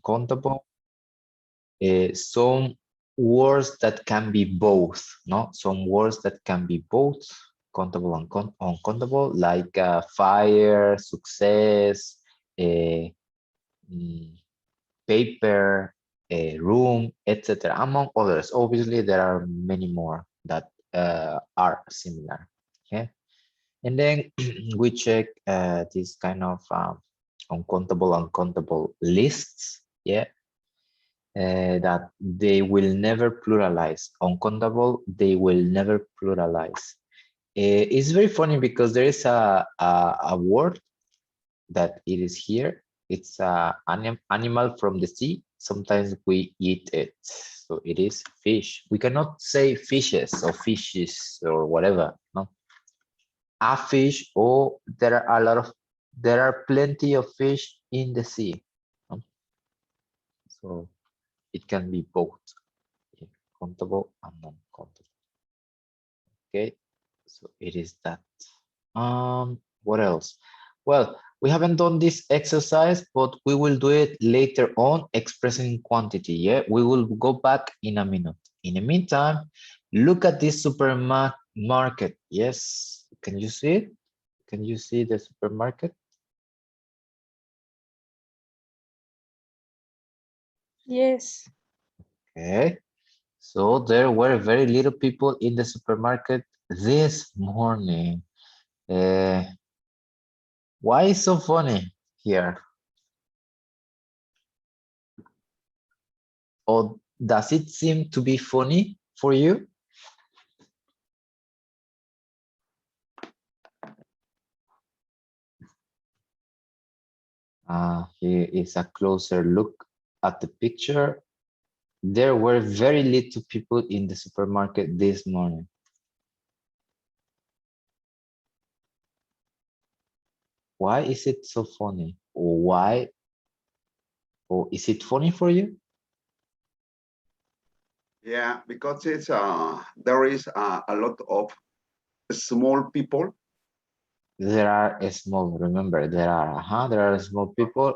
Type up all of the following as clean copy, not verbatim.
uncountable. Some words that can be both, no? Some words that can be both countable and uncountable, like fire, success, uh, paper, room, etc. Among others. Obviously, there are many more that are similar. Okay, and then we check this kind of uncountable lists. Yeah, that they will never pluralize. Uncountable, they will never pluralize. It's very funny because there is a word that it is here. It's an animal from the sea. Sometimes we eat it. So it is fish. We cannot say fishes or fishes or whatever. No, a fish. Or there are plenty of fish in the sea. No? So it can be both countable and non-countable. Okay, so it is that. What else? Well, we haven't done this exercise, but we will do it later on, expressing quantity. Yeah, we will go back in a minute. In the meantime, look at this supermarket. Yes, can you see it? Can you see the supermarket? Yes. Okay, so there were very little people in the supermarket this morning. Why is so funny here? Or does it seem to be funny for you? Here is a closer look at the picture. There were very little people in the supermarket this morning. Why is it so funny? Or why? Or is it funny for you? Yeah, because it's there is a lot of small people. There are small, remember, there are small people.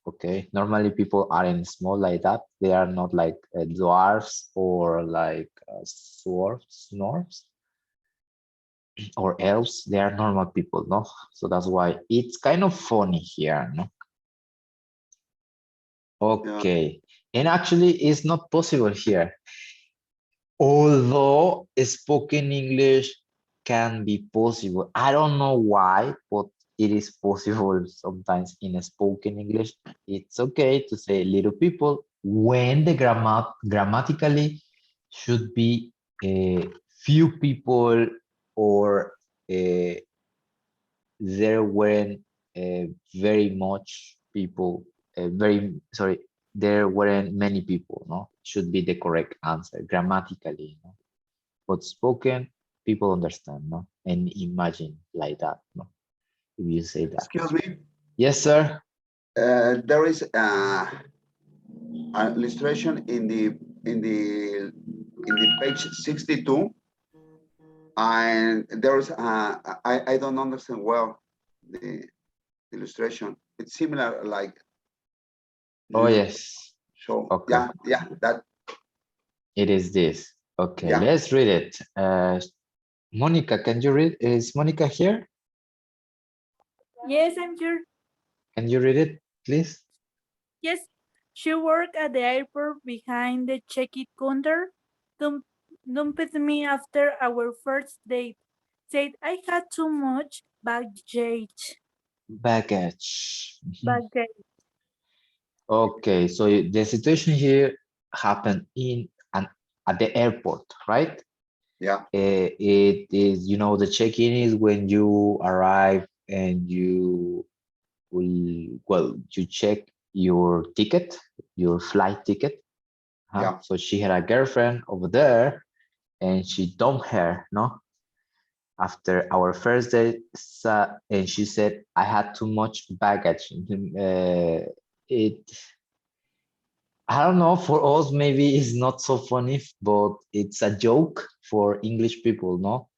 Okay, normally people aren't small like that. They are not like dwarfs or like dwarfs or elves. They are normal people, no? So that's why it's kind of funny here, no? Okay, and actually it's not possible here. Although spoken English can be possible. I don't know why, but it is possible sometimes in a spoken English. It's okay to say little people when the grammatically should be few people, or there weren't very much people, sorry, there weren't many people, no? Should be the correct answer grammatically, no? But spoken, people understand, no? And imagine like that, no? If you say that. Excuse me. Yes, sir. There is an illustration in the page 62, and there is I don't understand well the illustration. It's similar, like. Oh, yes. So Okay. yeah, that. It is this. Okay, Yeah. let's read it. Monica, can you read? Is Monica here? Yes, I'm here. Can you read it, please? Yes. She worked at the airport behind the check-in counter. Dumped me after our first date. Said I had too much baggage. Baggage. Baggage. Okay, so the situation here happened at the airport, right? Yeah. It is, you know, the check-in is when you arrive and you you check your ticket, your flight ticket. Yeah. So she had a girlfriend over there, and she dumped her, no? After our first date, and she said I had too much baggage. It I don't know, for us maybe it's not so funny, but it's a joke for English people, no?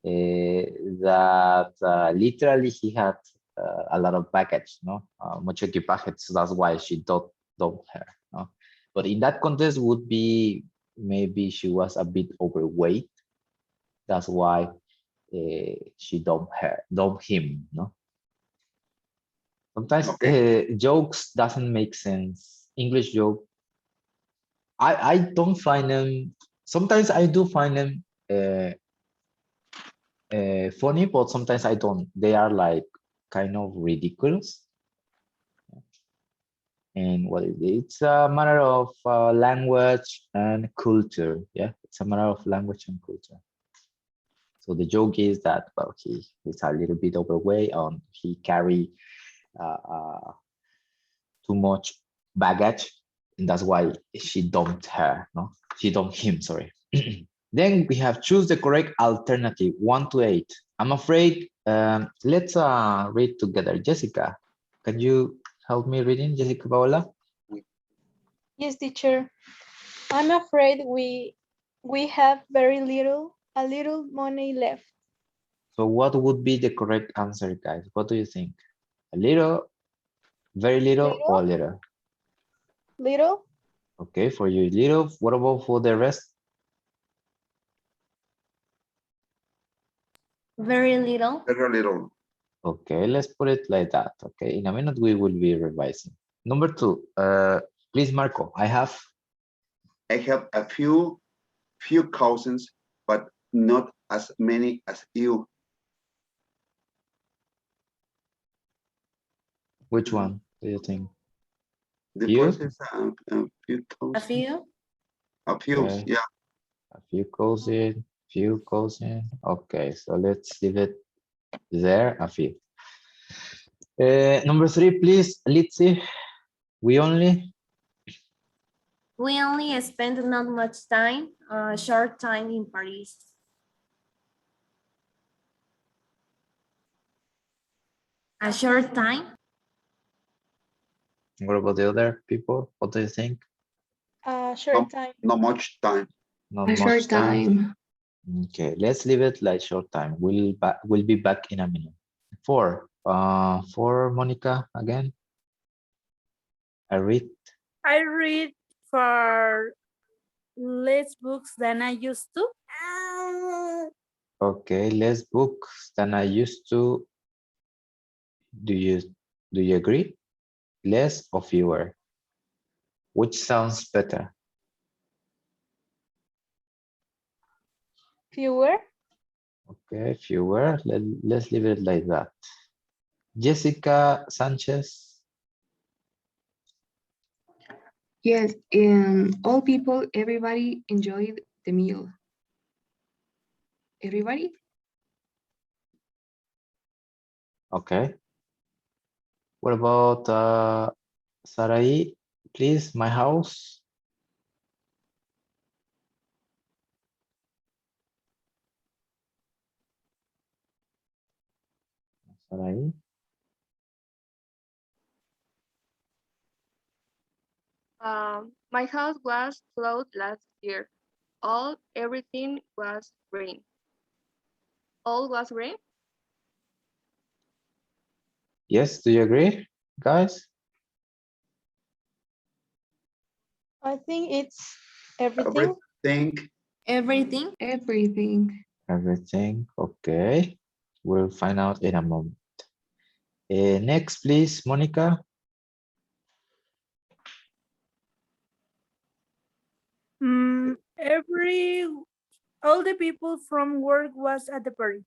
That literally he had a lot of baggage, no? Mucho equipaje, so that's why she dump her. No? But in that context would be maybe she was a bit overweight. That's why she dump him. No. Sometimes jokes doesn't make sense. English joke. I don't find them. Sometimes I do find them funny, but sometimes I don't. They are like kind of ridiculous. And what is it? It's a matter of language and culture. Yeah, it's a matter of language and culture. So the joke is that, well, he's a little bit overweight and he carry too much baggage, and that's why she dumped her. No, she dumped him. Sorry. Then we have choose the correct alternative, 1 to 8. I'm afraid. Let's read together. Jessica, can you help me reading, Jessica Paola? Yes, teacher. I'm afraid we have a little money left. So what would be the correct answer, guys? What do you think? A little, very little, or little? Little? Okay, for you, little. What about for the rest? Very little. Very little. Okay, let's put it like that. Okay, in a minute we will be revising. Number 2, please, Marco. I have a few cousins, but not as many as you. which one do you think? The Few? first is a few cousins. A few. A few, Okay. yeah. A few cousin. Okay, so let's leave it there. A few. Number 3, please. Let's see. We only. We only spent not much time, short time in Paris. A short time. What about the other people? What do you think? Short time. Not much time. Not A much short time. Okay, let's leave it like short time. We'll be back in a minute. 4. For Monica again. I read. I read for less books than I used to. Okay, less books than I used to. Do you agree? Less or fewer? Which sounds better? Fewer? Okay, fewer. Let's leave it like that. Jessica Sanchez. Yes, all people, everybody enjoyed the meal. Everybody? Okay. What about Sarai? Please, my house. Sarai. My house was flooded last year. Everything was green. All was green? Yes, do you agree, guys? I think it's everything. Everything. Everything. Everything. Everything. Okay. We'll find out in a moment. Next, please, Monica. All the people from work was at the party.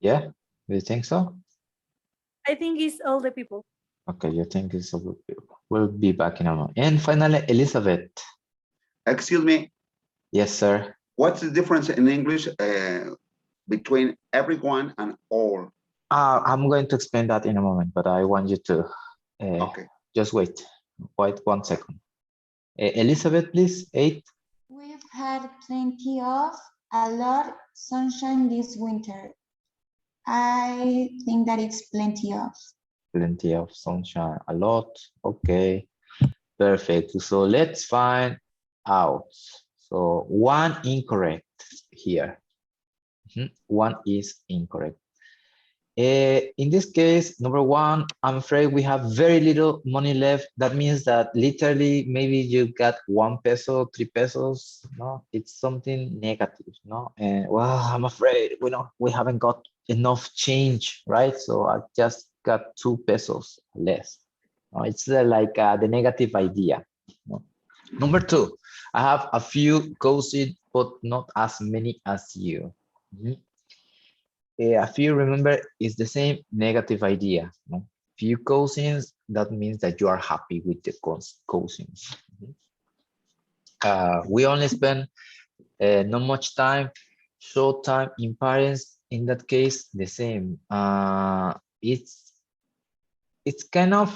Yeah, do you think so? I think it's all the people. Okay, you think it's a good people. We'll be back in a moment. And finally, Elizabeth. Excuse me, Yes, sir. what's the difference in English between everyone and all? I'm going to explain that in a moment, but I want you to Okay. just wait 1 second. Elizabeth, please, 8. We've had plenty of a lot sunshine this winter. I think that it's plenty of. Plenty of sunshine, a lot. Okay, perfect. So let's find out. So 1 incorrect here. 1 is incorrect. In this case, number one, I'm afraid we have very little money left. That means that literally maybe you got 1 peso, 3 pesos. No, it's something negative. No, and well, I'm afraid we haven't got enough change, right? So I just got 2 pesos less. No, it's like the negative idea. No? Number two, I have a few cousins, but not as many as you. Mhm. A few, remember, is the same negative idea. No? Few cousins, that means that you are happy with the cousins. We only spend not much time, short time in parents. In that case, the same. It's kind of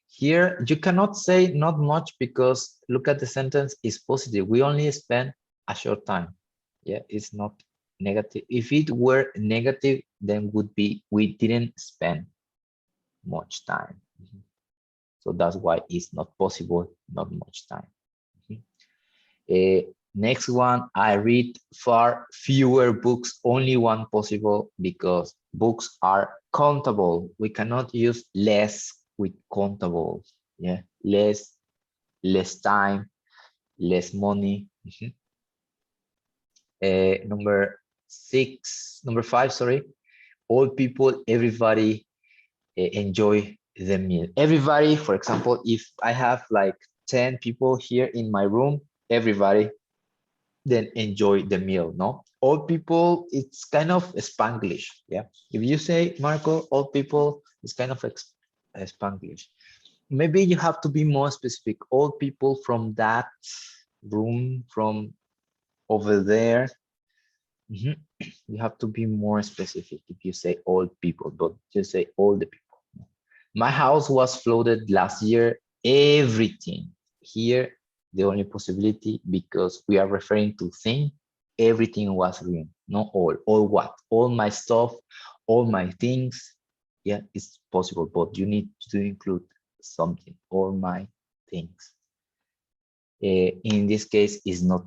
here you cannot say not much because look at the sentence is positive. We only spend a short time. Yeah, it's not negative. If it were negative, then would be we didn't spend much time. So that's why it's not possible, not much time. Next one, I read far fewer books, only one possible because books are countable. We cannot use less with countable. Yeah, less time, less money. Number five, sorry. All people, everybody enjoy the meal. Everybody, for example, if I have like 10 people here in my room, everybody then enjoy the meal, no? All people, it's kind of Spanglish, yeah? If you say, Marco, all people, it's kind of Spanglish. Maybe you have to be more specific. All people from that room, from over there. You have to be more specific if you say all people, but just say all the people. My house was flooded last year, everything. Here, the only possibility, because we are referring to thing, everything was ruined, not all. All what? All my stuff, all my things. Yeah, it's possible, but you need to include something, all my things. In this case, it's not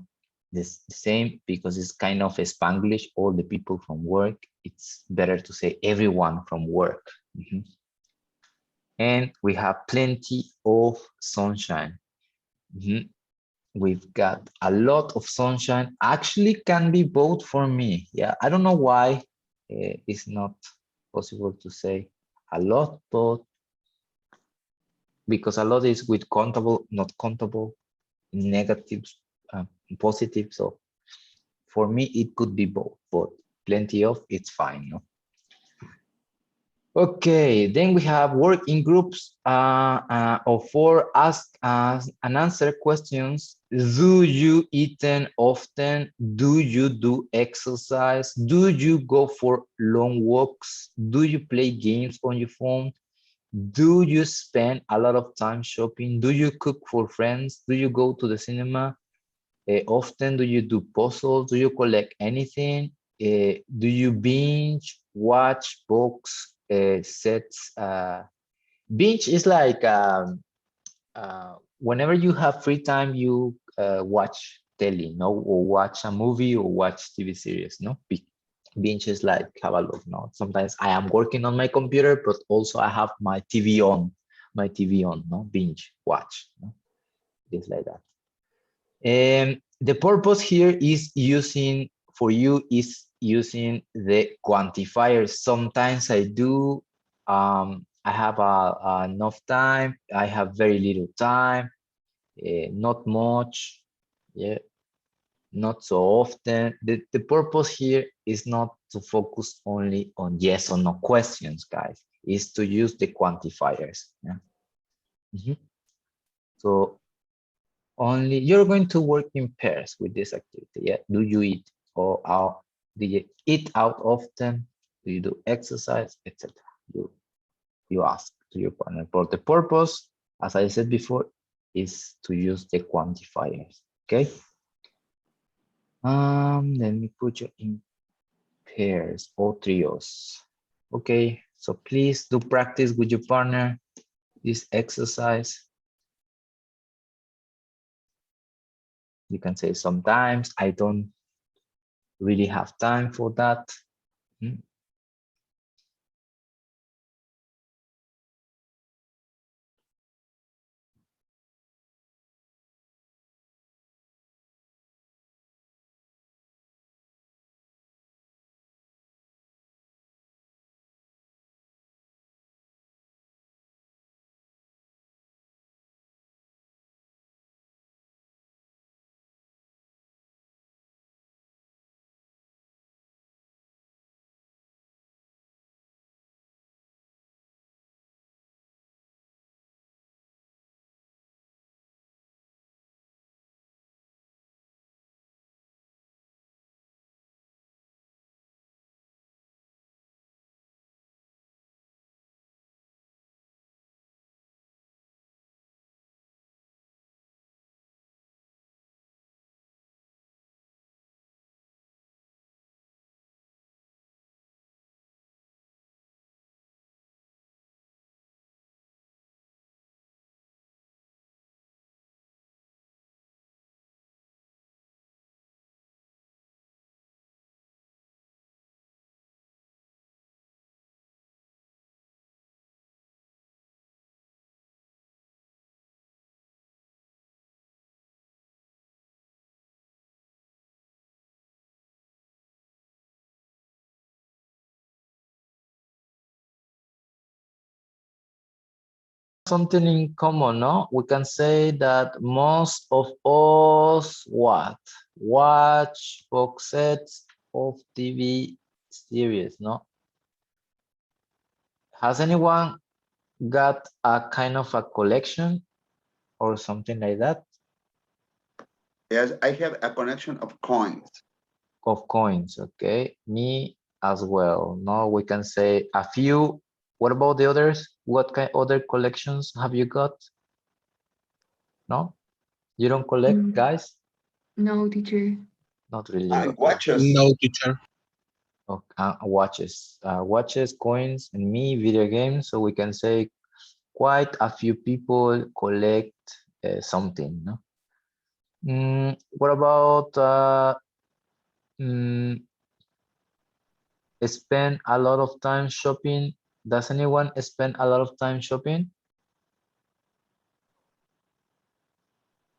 the same because it's kind of a Spanglish, all the people from work. It's better to say everyone from work. And we have plenty of sunshine. We've got a lot of sunshine. Actually can be both for me. Yeah, I don't know why it's not possible to say a lot, but because a lot is with countable, not countable, negatives, positive. So for me, it could be both, but plenty of, it's fine. No? Okay, then we have work in groups of 4 ask and answer questions. Do you eat often? Do you do exercise? Do you go for long walks? Do you play games on your phone? Do you spend a lot of time shopping? Do you cook for friends? Do you go to the cinema? Often do you do puzzles? Do you collect anything? Do you binge, watch books, sets? Binge is like whenever you have free time, you watch telly, no, or watch a movie or watch TV series, no? Binge is like have a look, no? Sometimes I am working on my computer, but also I have my TV on, no? Binge, watch, no? Things like that. The purpose here is using, for you, is using the quantifier. Sometimes I do, I have enough time, I have very little time, not much, yeah, not so often. The purpose here is not to focus only on yes or no questions, guys, is to use the quantifiers. Yeah? So only you're going to work in pairs with this activity. Yeah. Do you eat or out? Do you eat out often? Do you do exercise, etc.? You ask to your partner. But the purpose, as I said before, is to use the quantifiers. Okay. Let me put you in pairs or trios. Okay. So please do practice with your partner this exercise. You can say sometimes I don't really have time for that. Mhm. Something in common, no? We can say that most of us what? Watch box sets of TV series, no? Has anyone got a kind of a collection or something like that Yes, I have a connection of coins. of coins? Okay, me as well. No, we can say a few. What about the others? What kind other collections have you got? No, you don't collect, Mm, guys? no, teacher. Not really. And Okay. watches. No, teacher. Watches, watches, coins, and me, video games. So we can say quite a few people collect something. No? What about spend a lot of time shopping? Does anyone spend a lot of time shopping?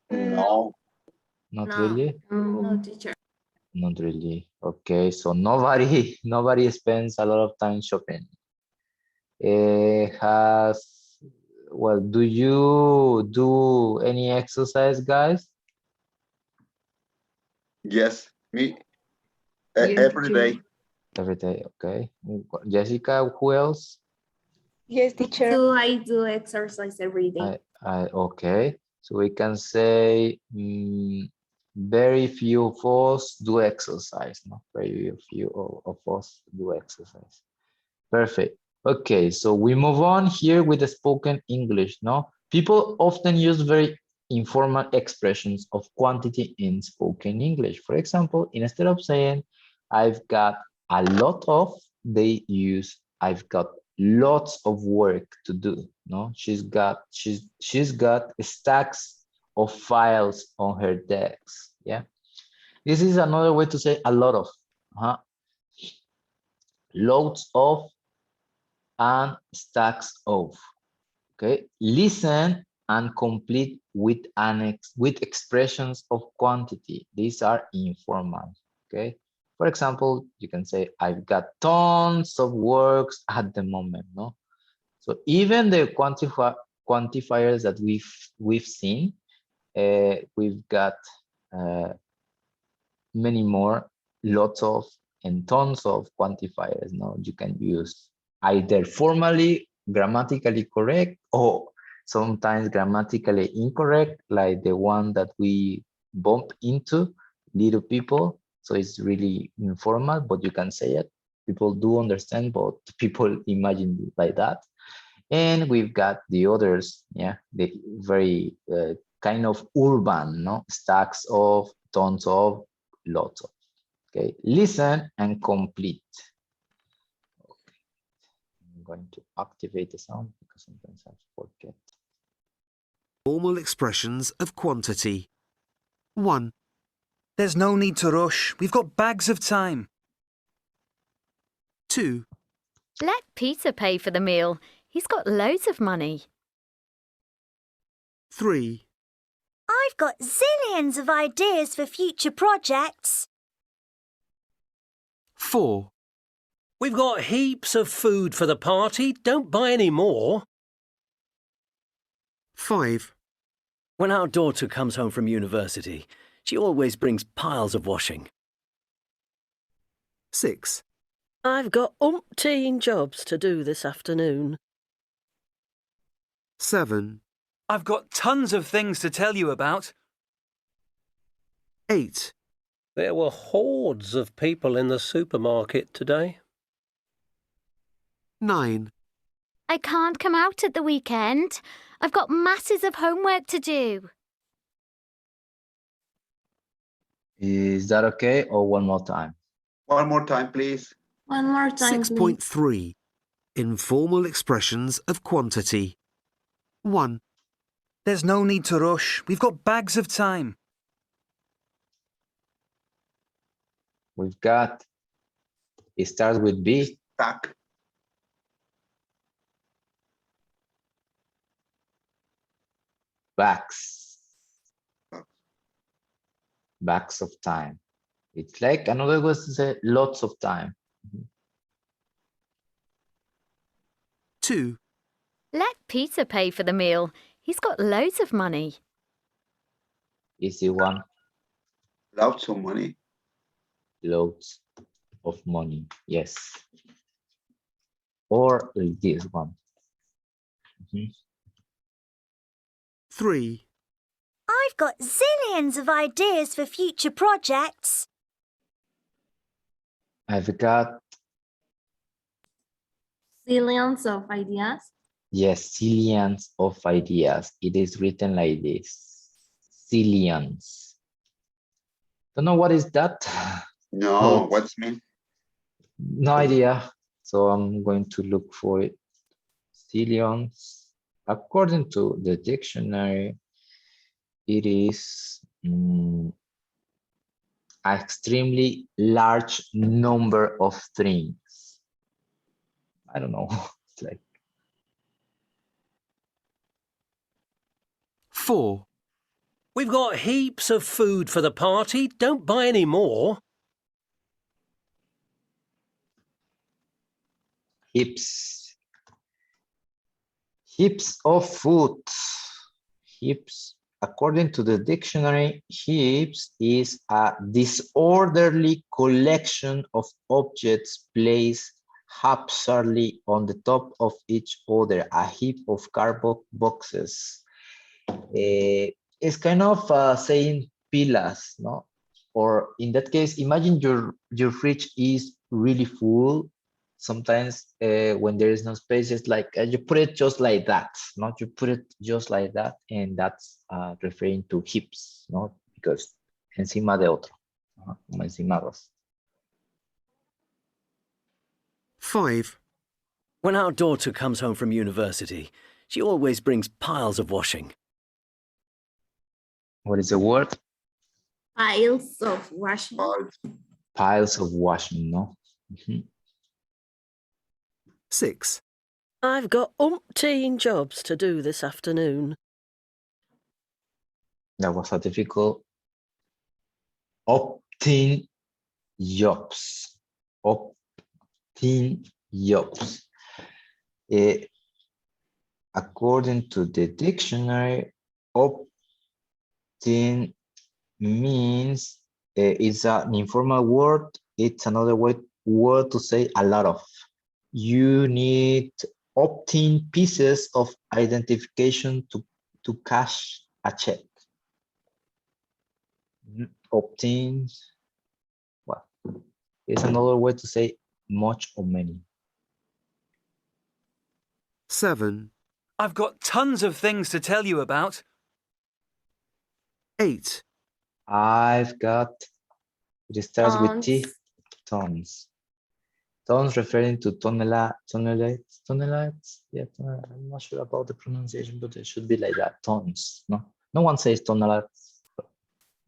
No. Not No. really. No, No. teacher. Not really. Okay, so nobody nobody spends a lot of time shopping. Has well, do you do any exercise, guys? Yes, me Yes, every teacher. day. Every day, okay. Jessica, who else? Yes, Me teacher. too, I do exercise every day. Okay. So we can say very few of us do exercise, no? Very few of us do exercise. Perfect. Okay, so we move on here with the spoken English, no? People often use very informal expressions of quantity in spoken English. For example, instead of saying, I've got a lot of, they use, I've got lots of work to do, no? She's got stacks of files on her desk, yeah? This is another way to say a lot of, loads of, and stacks of. Okay, listen and complete with with expressions of quantity. These are informal. Okay, for example, you can say I've got tons of works at the moment. No, so even the quantifiers that we've seen, we've got many more, lots of and tons of quantifiers. No, you can use either formally grammatically correct or sometimes grammatically incorrect, like the one that we bump into, little people. So it's really informal, but you can say it. People do understand, but people imagine it like that. And we've got the others, yeah, the very kind of urban, no, stacks of, tons of, lots of. Okay, listen and complete. Okay. I'm going to activate the sound because sometimes I forget. Formal expressions of quantity. 1. There's no need to rush. We've got bags of time. 2, Let Peter pay for the meal. He's got loads of money. 3, I've got zillions of ideas for future projects. 4, We've got heaps of food for the party. Don't buy any more. 5, When our daughter comes home from university, she always brings piles of washing. 6, I've got umpteen jobs to do this afternoon. 7, I've got tons of things to tell you about. 8, There were hordes of people in the supermarket today. 9, I can't come out at the weekend. I've got masses of homework to do. Is that okay? Or one more time? One more time, please. One more time, please. 6.3 Informal expressions of quantity. 1, There's no need to rush. We've got bags of time. We've got, it starts with B. Back. Backs. Backs of time. It's like another way to say lots of time. 2, Let Peter pay for the meal. He's got loads of money. Easy one. Lots of money. Loads of money. Yes. Or like this one. 3, I've got zillions of ideas for future projects. I've got, Zillions of ideas. yes, zillions of ideas. It is written like this. Zillions. Don't know what is that. No, But what's mean? no idea. So I'm going to look for it. Zillions. According to the dictionary, it is an extremely large number of things. I don't know. It's like 4, We've got heaps of food for the party. Don't buy any more. heaps. Heaps of food. Heaps. According to the dictionary, heaps is a disorderly collection of objects placed haphazardly on the top of each other, a heap of cardboard boxes. It's kind of saying pilas, no? Or in that case, imagine your fridge is really full. Sometimes when there is no space, it's like you put it just like that, not you put it just like that, and that's referring to heaps, no? Because encima de otro, como encimados. 5, When our daughter comes home from university, she always brings piles of washing. What is the word? Piles of washing. Piles of washing, no? 6, I've got umpteen jobs to do this afternoon. That was a difficult. Obtain jobs. Obtain jobs. According to the dictionary, obtain means it's an informal word. It's another word to say a lot of. You need obtain pieces of identification to cash a check. Obtain, well, it's another way to say much or many. 7, I've got tons of things to tell you about. 8, I've got, it starts with T, tons. Tons referring to tonnellates. Yeah, I'm not sure about the pronunciation, but it should be like that, tons, no? No one says tonnellates,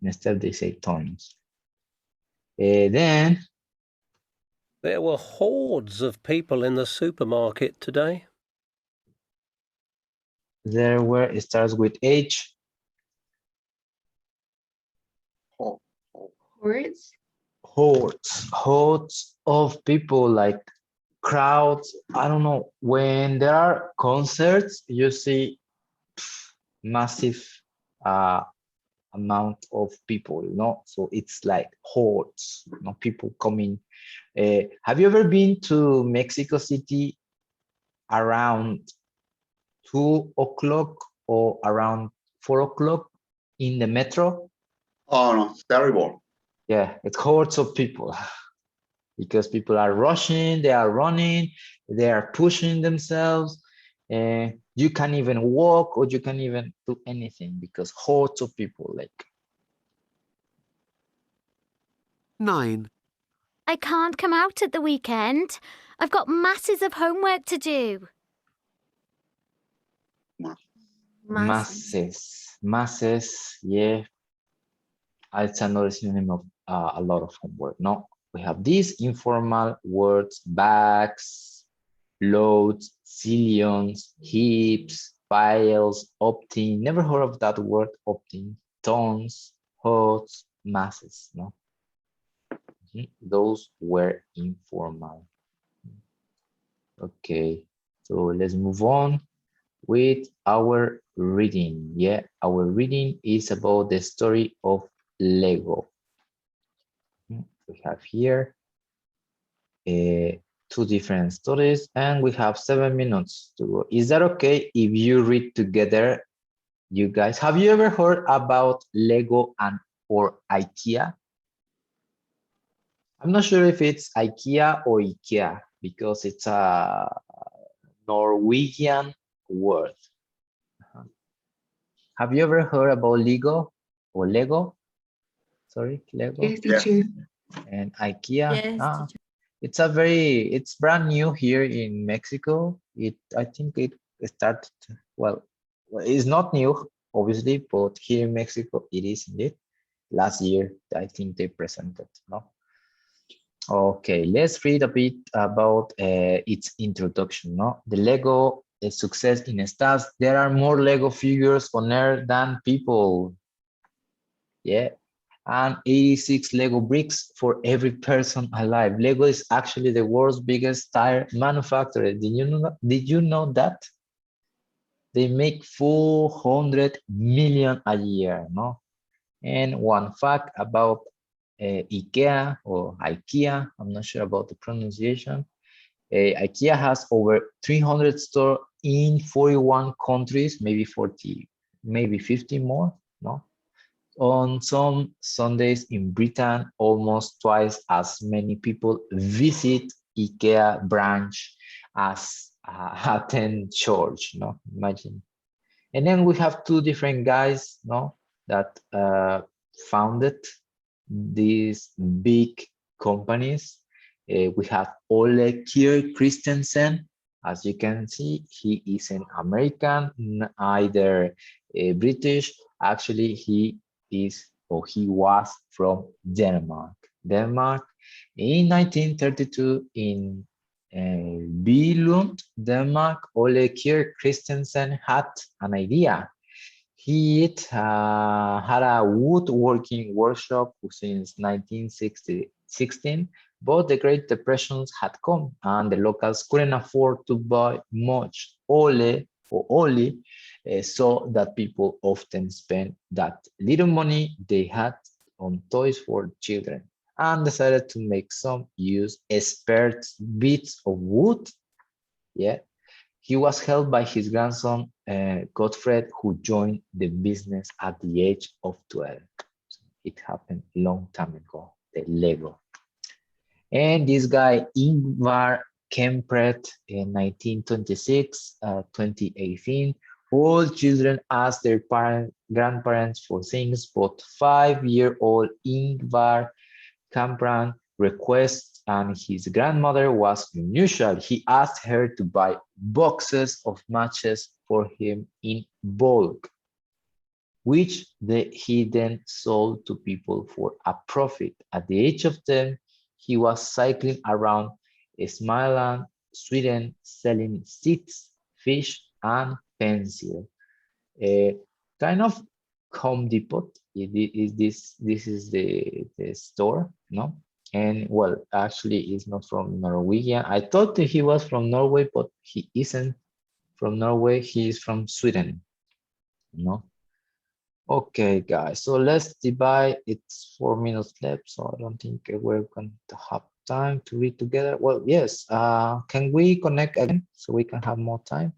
instead they say tons. Then There were hordes of people in the supermarket today. There were, it starts with H. Hordes. Hordes of people, like crowds. I don't know. When there are concerts, you see massive amount of people, you know, so it's like hordes, you know, people coming. Have you ever been to Mexico City around 2 o'clock or around 4 o'clock in the metro? Oh no, it's terrible. Yeah, it's hordes of people because people are rushing, they are running, they are pushing themselves. You can't even walk or you can't even do anything because hordes of people, like. 9, I can't come out at the weekend. I've got masses of homework to do. Masses, yeah. It's another synonym of a lot of homework. No, we have these informal words: bags, loads, zillions, heaps, piles, opting. Never heard of that word, opting. Tons, hordes, masses. No, those were informal. Okay, so let's move on with our reading. Yeah, our reading is about the story of Lego. We have here 2 different stories and we have 7 minutes to go. Is that okay if you read together, you guys? Have you ever heard about Lego or IKEA? I'm not sure if it's IKEA or IKEA because it's a Norwegian word. Have you ever heard about Lego or Lego? Sorry, Lego. Yes, teacher. And IKEA. Yes, It's brand new here in Mexico. I think it started, well, it's not new, obviously, but here in Mexico, it is indeed. Last year, I think they presented, no? Okay, let's read a bit about its introduction, no? The Lego success in stats. There are more Lego figures on Earth than people. Yeah, and 86 Lego bricks for every person alive. Lego is actually the world's biggest tire manufacturer. Did you know that? They make 400 million a year, no? And one fact about IKEA or IKEA, I'm not sure about the pronunciation. IKEA has over 300 stores in 41 countries, maybe 40, maybe 50 more, no? On some Sundays in Britain, almost twice as many people visit IKEA branch as attend church, no? Imagine. And then we have 2 different guys, no, that founded these big companies. We have Ole Kirk Christensen. As you can see, he is an American, either British. Actually, he was from Denmark. In 1932 in Billund, Denmark, Ole Kirk Christensen had an idea. He had a woodworking workshop since 1916, but the Great Depressions had come and the locals couldn't afford to buy much. Ole saw that people often spent that little money they had on toys for children and decided to make some use spare bits of wood. Yeah, he was helped by his grandson Gottfried, who joined the business at the age of 12. So it happened a long time ago, the Lego. And this guy Ingvar Kamprad in 1926, 2018, all children asked their grandparents for things, but 5-year-old Ingvar Kamprad requests, and his grandmother was unusual. He asked her to buy boxes of matches for him in bulk, which he then sold to people for a profit. At the age of 10, he was cycling around Smiland, Sweden, selling seeds, fish, and pencil. Kind of Home Depot. This is the store, no? And well, actually, he's not from Norwegian. I thought that he was from Norway, but he isn't from Norway. He is from Sweden, no? Okay, guys, so let's divide. It's 4 minutes left, so I don't think we're going to have time to read together. Well, yes, can we connect again so we can have more time?